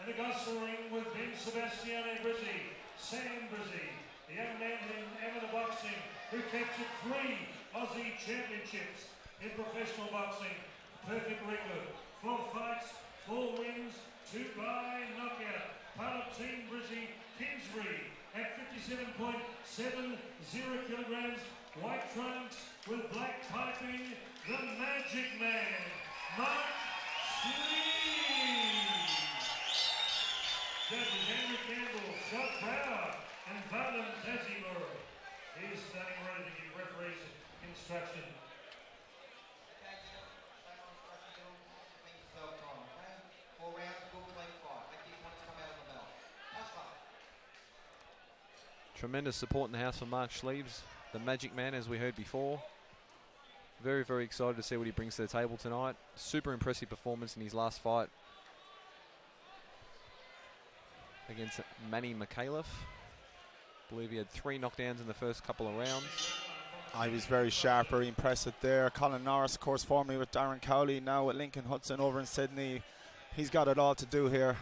And the outscoring with Ben Sebastiano Brizzi, Sam Brizzi, the young man in amateur boxing who captured 3 Aussie championships in professional boxing. Perfect record, 12 fights, 4 wins, 2 by knockout. Part of Team Brizzi Kingsbury at 57.70 kilograms. White trunks with black piping, the Magic Man, Mark Schleibs. Judges Andrew Campbell, Scott Brower, and Vadim Tazimur. He's standing ready to give referees instruction. Tremendous support in the house for Mark Schleibs, the Magic Man, as we heard before. Very, very excited to see what he brings to the table tonight. Super impressive performance in his last fight against Manny Mikhailov. I believe he had 3 knockdowns in the first couple of rounds. I was very sharp, very impressive there. Colin Norris, of course, formerly with Darren Cowley, now with Lincoln Hudson over in Sydney. He's got it all to do here.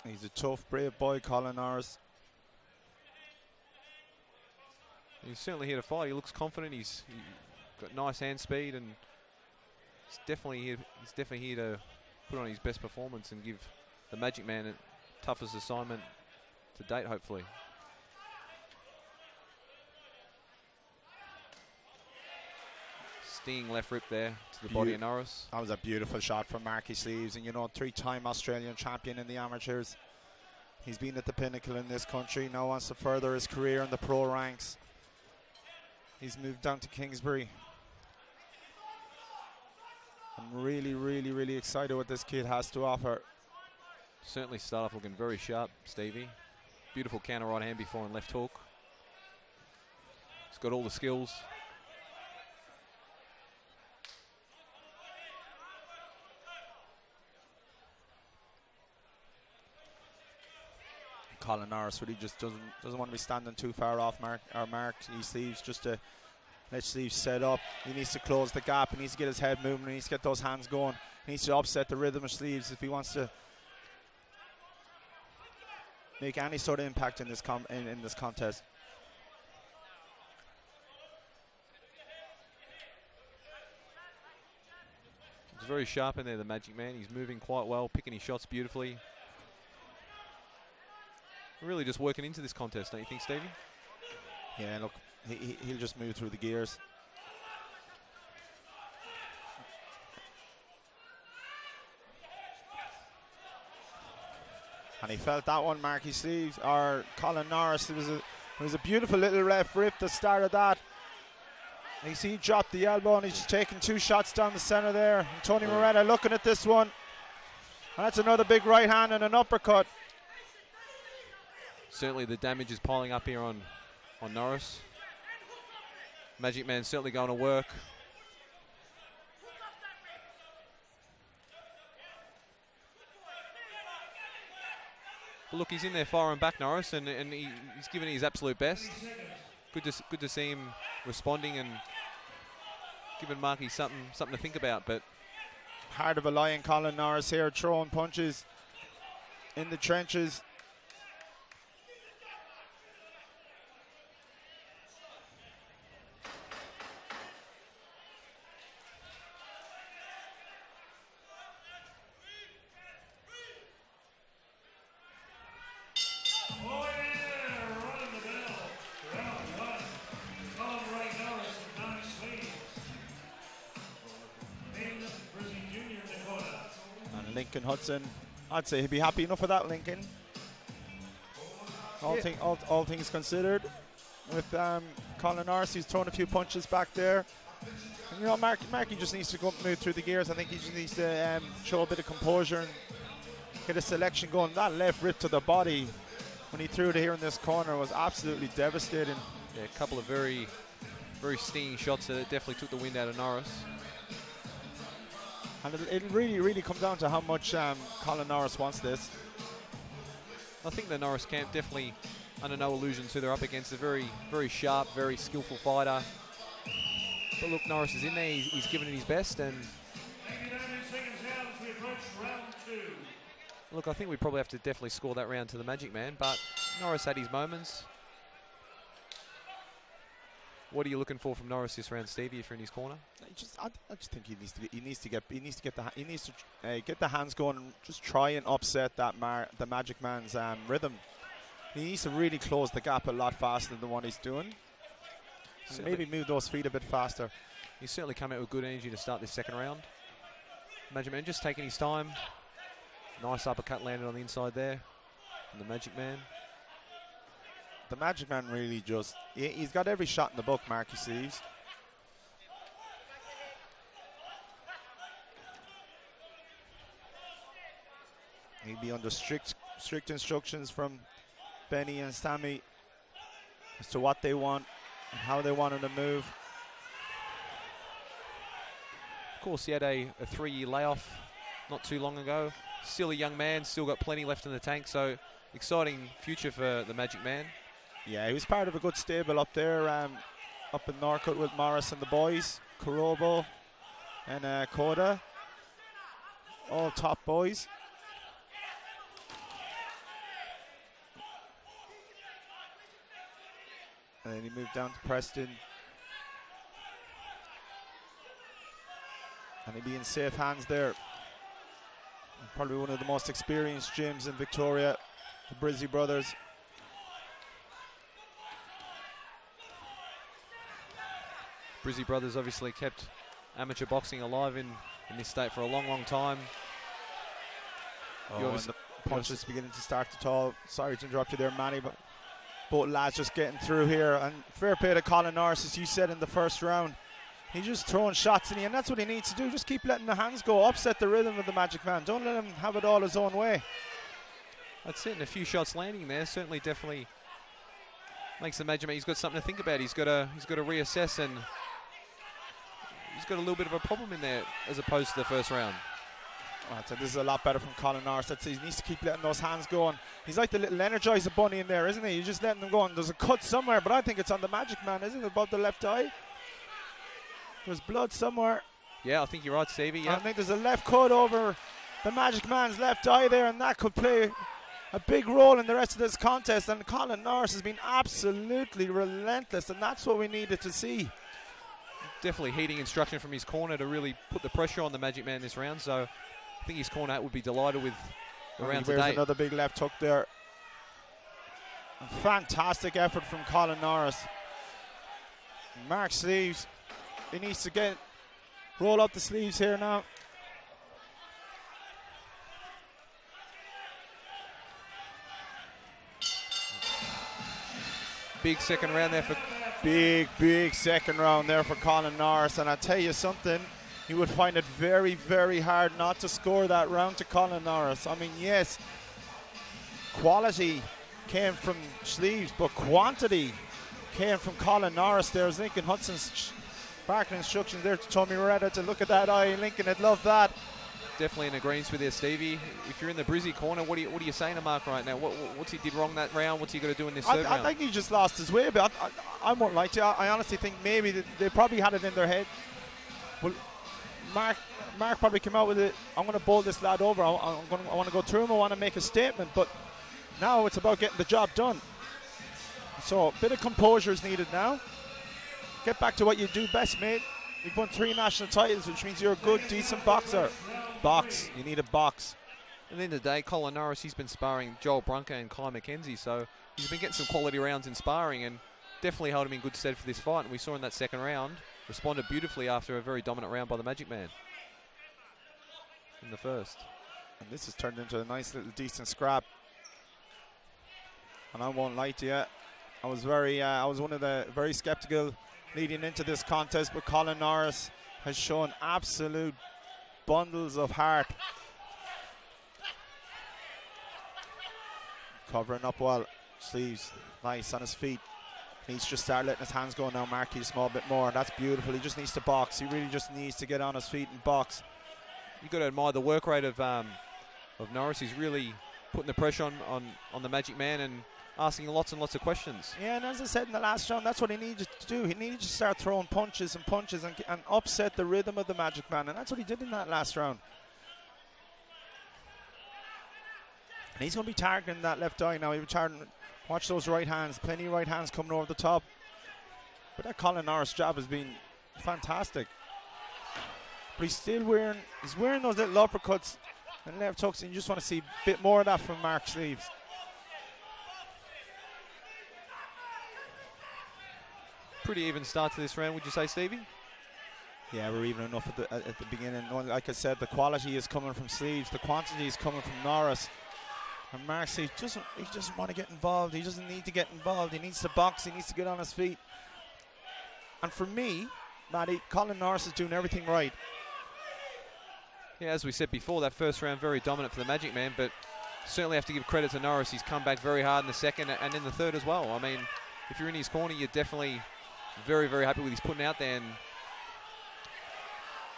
He's a tough, brave boy, Colin Norris. He's certainly here to fight. He looks confident. He's got nice hand speed, and he's definitely here to put on his best performance and give the Magic Man a toughest assignment to date, hopefully. Stinging left rip there to the body of Norris. That was a beautiful shot from Marky Schleibs, and you know, 3-time Australian champion in the amateurs. He's been at the pinnacle in this country, now wants to further his career in the pro ranks. He's moved down to Kingsbury. I'm really, really, really excited what this kid has to offer. Certainly start off looking very sharp, Stevie. Beautiful counter right hand before and left hook. He's got all the skills. Colin Norris really just doesn't want to be standing too far off Mark. He Schleibs just to let Schleibs set up. He needs to close the gap. He needs to get his head moving. He needs to get those hands going. He needs to upset the rhythm of Schleibs if he wants to make any sort of impact in this contest. He's very sharp in there, the Magic Man. He's moving quite well, picking his shots beautifully. Really just working into this contest, don't you think, Stevie? Yeah, look, he'll just move through the gears. And he felt that one, Marky Schleibs, or Colin Norris. It was a beautiful little left rip that started that. And you see he dropped the elbow, and he's just taking 2 shots down the center there. And Tony Moretta looking at this one. And that's another big right hand and an uppercut. Certainly the damage is piling up here on Norris. Magic Man certainly going to work. But look, he's in there firing back, Norris, and he's giving it his absolute best. Good to see him responding and giving Marky something to think about. But heart of a lion, Colin Norris here, throwing punches in the trenches. Lincoln Hudson, I'd say he'd be happy enough with that, Lincoln. All things considered, with Colin Norris, he's thrown a few punches back there. And, you know, Marky just needs to go move through the gears. I think he just needs to show a bit of composure and get a selection going. That left rip to the body when he threw it here in this corner was absolutely devastating. Yeah, a couple of very, very stinging shots that definitely took the wind out of Norris. And it really, really comes down to how much Colin Norris wants this. I think the Norris camp definitely, under no illusions who they're up against, a very, very sharp, very skillful fighter. But look, Norris is in there. He's given it his best, and 99 seconds down as we approach round 2. look, I think we probably have to definitely score that round to the Magic Man. But Norris had his moments. What are you looking for from Norris this round, Stevie, if you're in his corner? I just think he needs to get the hands going and just try and upset that the Magic Man's rhythm. He needs to really close the gap a lot faster than what he's doing. So maybe move those feet a bit faster. He's certainly come out with good energy to start this second round. Magic Man just taking his time. Nice uppercut landed on the inside there from the Magic Man. The Magic Man really just, he's got every shot in the book, Marky Sleeves. He'll be under strict instructions from Benny and Sammy as to what they want and how they want him to move. Of course, he had a 3-year layoff not too long ago. Still a young man, still got plenty left in the tank, so exciting future for the Magic Man. Yeah, he was part of a good stable up there, up in Norcut with Morris and the boys, Kurobo and Koda. All top boys. And then he moved down to Preston. And he'll be in safe hands there. Probably one of the most experienced gyms in Victoria, the Brizzy brothers. Brizzy brothers obviously kept amateur boxing alive in this state for a long, long time. Oh, and the punches beginning to start to tall. Sorry to interrupt you there, Manny, but both lads just getting through here. And fair play to Colin Norris, as you said in the first round. He's just throwing shots in, and that's what he needs to do. Just keep letting the hands go, upset the rhythm of the Magic Man. Don't let him have it all his own way. That's it, and a few shots landing there certainly definitely makes the Magic Man. He's got something to think about. He's got to reassess, and he's got a little bit of a problem in there as opposed to the first round. Oh, so this is a lot better from Colin Norris. He needs to keep letting those hands go. And he's like the little Energizer bunny in there, isn't he? You're just letting them go. And there's a cut somewhere, but I think it's on the Magic Man, isn't it, above the left eye? There's blood somewhere. Yeah, I think you're right, Stevie. Yeah. I think there's a left cut over the Magic Man's left eye there, and that could play a big role in the rest of this contest. And Colin Norris has been absolutely relentless, and that's what we needed to see. Definitely heating instruction from his corner to really put the pressure on the Magic Man this round. So I think his corner would be delighted with the round today. Another big left hook there. A fantastic effort from Colin Norris. Mark Schleibs, he needs to roll up the sleeves here now. Big second round there for big second round there for Colin Norris, and I tell you something, he would find it very, very hard not to score that round to Colin Norris. I mean, yes, quality came from Schleibs, but quantity came from Colin Norris. There's Lincoln Hudson's barking instructions there to Tommy Moretta to look at that eye. Lincoln had loved that. Definitely in agreement with you, Stevie. If you're in the Brizzy corner, what are you saying to Mark right now? What's he did wrong that round? What's he got to do in this third round? I think he just lost his way, but I won't lie to you. I honestly think maybe they probably had it in their head. Well, Mark probably came out with it. I'm going to bowl this lad over. I want to go through him. I want to make a statement, but now it's about getting the job done. So a bit of composure is needed now. Get back to what you do best, mate. You've won 3 national titles, which means you're a good, decent boxer. Box. You need a box. At the end of the day, Colin Norris, he's been sparring Joel Brunker and Kai McKenzie, so he's been getting some quality rounds in sparring and definitely held him in good stead for this fight. And we saw in that second round, responded beautifully after a very dominant round by the Magic Man in the first. And this has turned into a nice little decent scrap. And I won't lie to you, I was one of the very skeptical leading into this contest, but Colin Norris has shown absolute bundles of heart. Covering up well. Sleeves nice on his feet. Needs to just start letting his hands go now, Marky, a small bit more. That's beautiful. He just needs to box. He really just needs to get on his feet and box. You've got to admire the work rate of Norris. He's really putting the pressure on the Magic Man and asking lots and lots of questions. Yeah, and as I said in the last round, that's what he needed to do. He needed to start throwing punches and upset the rhythm of the Magic Man, and that's what he did in that last round. And he's going to be targeting that left eye now. He'll be targeting. Watch those right hands. Plenty of right hands coming over the top. But that Colin Norris jab has been fantastic. But he's still wearing those little uppercuts and left hooks, and you just want to see a bit more of that from Mark Schleibs. Pretty even start to this round, would you say, Stevie? Yeah, we're even enough at the beginning. Like I said, the quality is coming from Schleibs, the quantity is coming from Norris. And Mark Schleibs he doesn't want to get involved. He doesn't need to get involved. He needs to box. He needs to get on his feet. And for me, Matty, Colin Norris is doing everything right. Yeah, as we said before, that first round very dominant for the Magic Man, but certainly have to give credit to Norris. He's come back very hard in the second and in the third as well. I mean, if you're in his corner, you're definitely very, very happy with his putting out there. And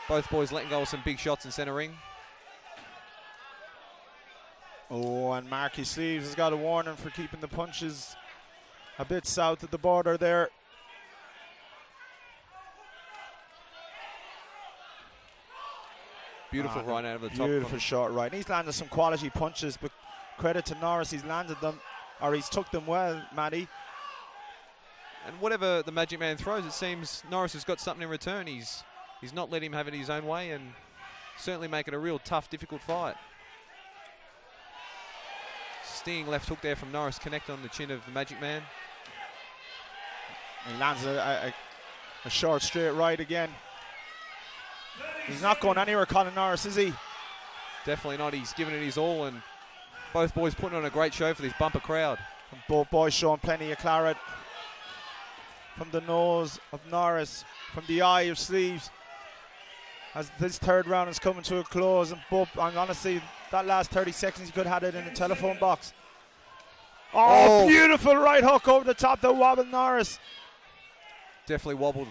both boys letting go of some big shots in centre ring. Oh, and Marky Schleibs has got a warning for keeping the punches a bit south of the border there. Beautiful right out of the top. Beautiful shot right. He's landed some quality punches, but credit to Norris, he's landed them, or he's took them well, Matty. And whatever the Magic Man throws, it seems Norris has got something in return. He's not letting him have it his own way, and certainly make it a real tough, difficult fight. Stinging left hook there from Norris, connect on the chin of the Magic Man. He lands a short straight right again. He's not going anywhere, Colin Norris, is he? Definitely not. He's giving it his all, and both boys putting on a great show for this bumper crowd. And both boys showing plenty of claret. From the nose of Norris, from the eye of Schleibs, as this third round is coming to a close. And honestly, that last 30 seconds, you could have had it in a telephone box. Oh, beautiful right hook over the top that wobbled Norris. Definitely wobbled.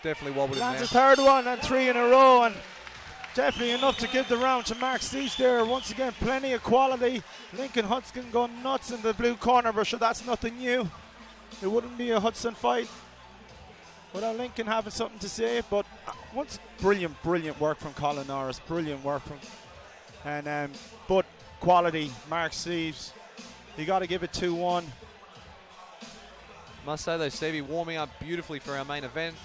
Definitely wobbled. Lands a third one and three in a row, and definitely enough to give the round to Mark Schleibs there. Once again, plenty of quality. Lincoln Hudson going nuts in the blue corner, but sure, that's nothing new. It wouldn't be a Hudson fight without Lincoln having something to say. But brilliant work from Colin Norris. Brilliant work from, and but quality. Mark Schleibs, you got to give it 2-1. Must say though, Stevie, warming up beautifully for our main event.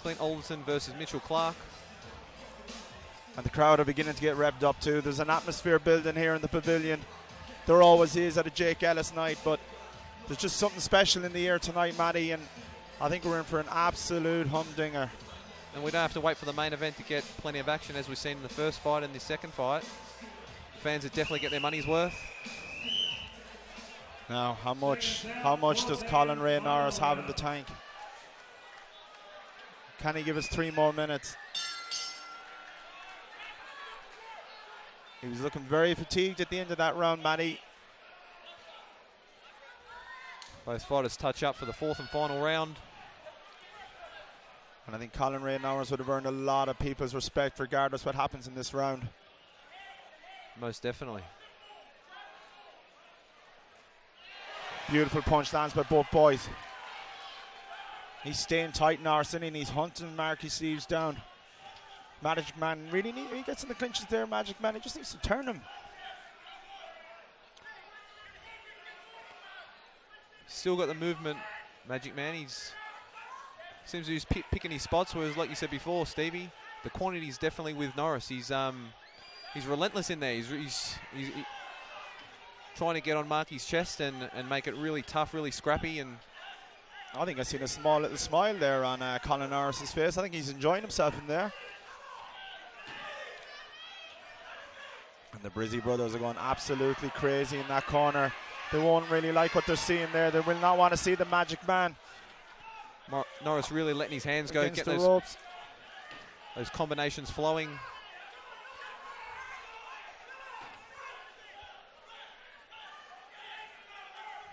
Clint Alderson versus Mitchell Clark. And the crowd are beginning to get revved up too. There's an atmosphere building here in the pavilion. There always is at a Jake Ellis night, but there's just something special in the air tonight, Matty, and I think we're in for an absolute humdinger. And we don't have to wait for the main event to get plenty of action as we've seen in the first fight and the second fight. Fans will definitely get their money's worth. Now, how much does Colin Ray Norris have in the tank? Can he give us 3 more minutes? He was looking very fatigued at the end of that round, Matty. Both fighters touch up for the fourth and final round. And I think Colin Ray Norris would have earned a lot of people's respect regardless what happens in this round. Most definitely. Beautiful punch lands by both boys. He's staying tight, Norris, and he's hunting Marky Schleibs down. Magic Man really he gets in the clinches there, Magic Man. He just needs to turn him. Still got the movement, Magic Man. Seems he's picking his spots, whereas like you said before, Stevie, the quantity is definitely with Norris. He's relentless in there. He's trying to get on Marky's chest and make it really tough, really scrappy. And I think I've seen a small little smile there on Colin Norris's face. I think he's enjoying himself in there. And the Brizzy brothers are going absolutely crazy in that corner. They won't really like what they're seeing there. They will not want to see the Magic Man. Norris really letting his hands go, against getting the ropes. Those combinations flowing.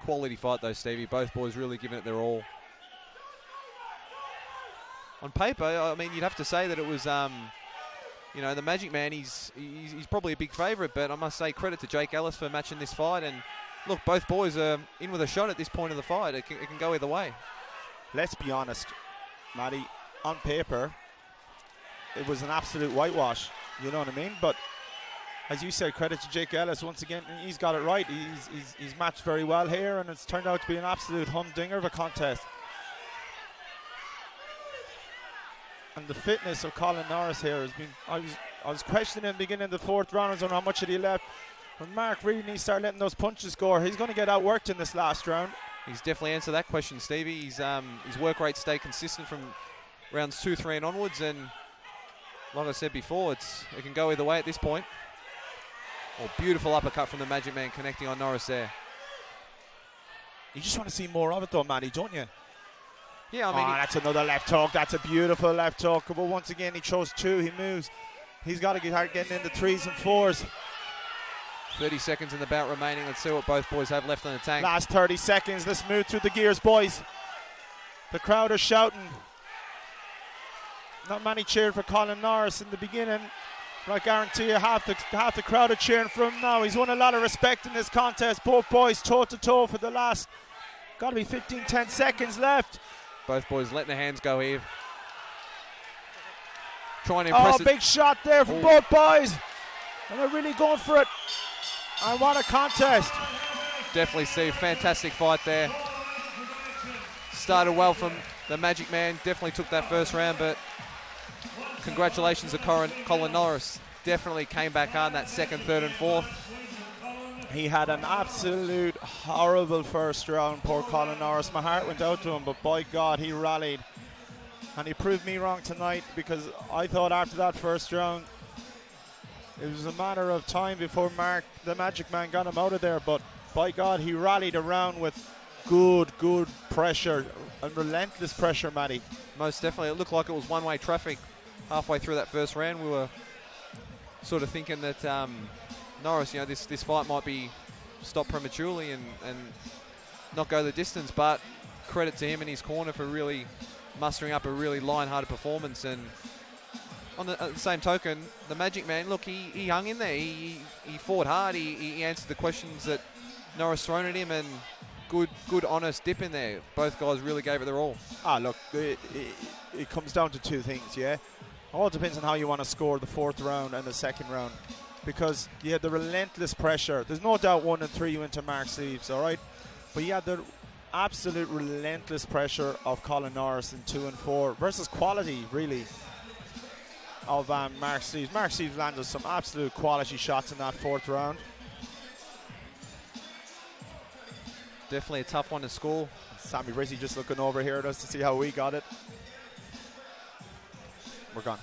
Quality fight though, Stevie. Both boys really giving it their all. On paper, I mean, you'd have to say that it was you know, the Magic Man, he's probably a big favourite, but I must say credit to Jake Ellis for matching this fight. And look, both boys are in with a shot at this point of the fight. It can go either way. Let's be honest, Matty, on paper, it was an absolute whitewash. You know what I mean? But as you said, credit to Jake Ellis. Once again, he's got it right. He's matched very well here, and it's turned out to be an absolute humdinger of a contest. And the fitness of Colin Norris here has been... I was questioning in the beginning of the fourth round. I don't know how much had he left. But Mark really needs to start letting those punches go. He's going to get outworked in this last round. He's definitely answered that question, Stevie. His work rate stayed consistent from rounds 2, 3 and onwards, and like I said before, it can go either way at this point. Oh, beautiful uppercut from the Magic Man connecting on Norris there. You just want to see more of it though, Matty, don't you? Yeah, I mean... that's another left hook. That's a beautiful left hook. But once again, he chose 2. He moves. He's got to start getting into 3s and 4s. 30 seconds in the bout remaining. Let's see what both boys have left in the tank. Last 30 seconds. Let's move through the gears, boys. The crowd are shouting. Not many cheered for Colin Norris in the beginning, but I guarantee you half the crowd are cheering for him now. He's won a lot of respect in this contest. Both boys toe-to-toe for the last, got to be 15, 10 seconds left. Both boys letting their hands go here. Trying to impress big shot there from both boys. And they're really going for it. And what a contest. Definitely see a fantastic fight there. Started well from the Magic Man. Definitely took that first round, but congratulations to Colin Norris. Definitely came back on that second, third and fourth. He had an absolute horrible first round, poor Colin Norris. My heart went out to him, but by God, he rallied. And he proved me wrong tonight, because I thought after that first round, it was a matter of time before Mark, the Magic Man, got him out of there. But by God, he rallied around with good pressure and relentless pressure, Matty. Most definitely. It looked like it was one-way traffic halfway through that first round. We were sort of thinking that Norris, you know, this fight might be stopped prematurely and not go the distance, but credit to him and his corner for really mustering up a really lion-hearted performance. And on the same token, the Magic Man, look, he hung in there. He fought hard. He answered the questions that Norris thrown at him, and good honest dip in there. Both guys really gave it their all. Look, it comes down to 2 things, yeah? All depends on how you want to score the fourth round and the second round, because you had the relentless pressure. There's no doubt 1 and 3 you went to Mark Schleibs, all right? But you had the absolute relentless pressure of Colin Norris in 2 and 4 versus quality, really, of Mark Schleibs. Mark Schleibs landed some absolute quality shots in that fourth round. Definitely a tough one to score. Sammy Rizzi just looking over here at us to see how we got it. We're gone.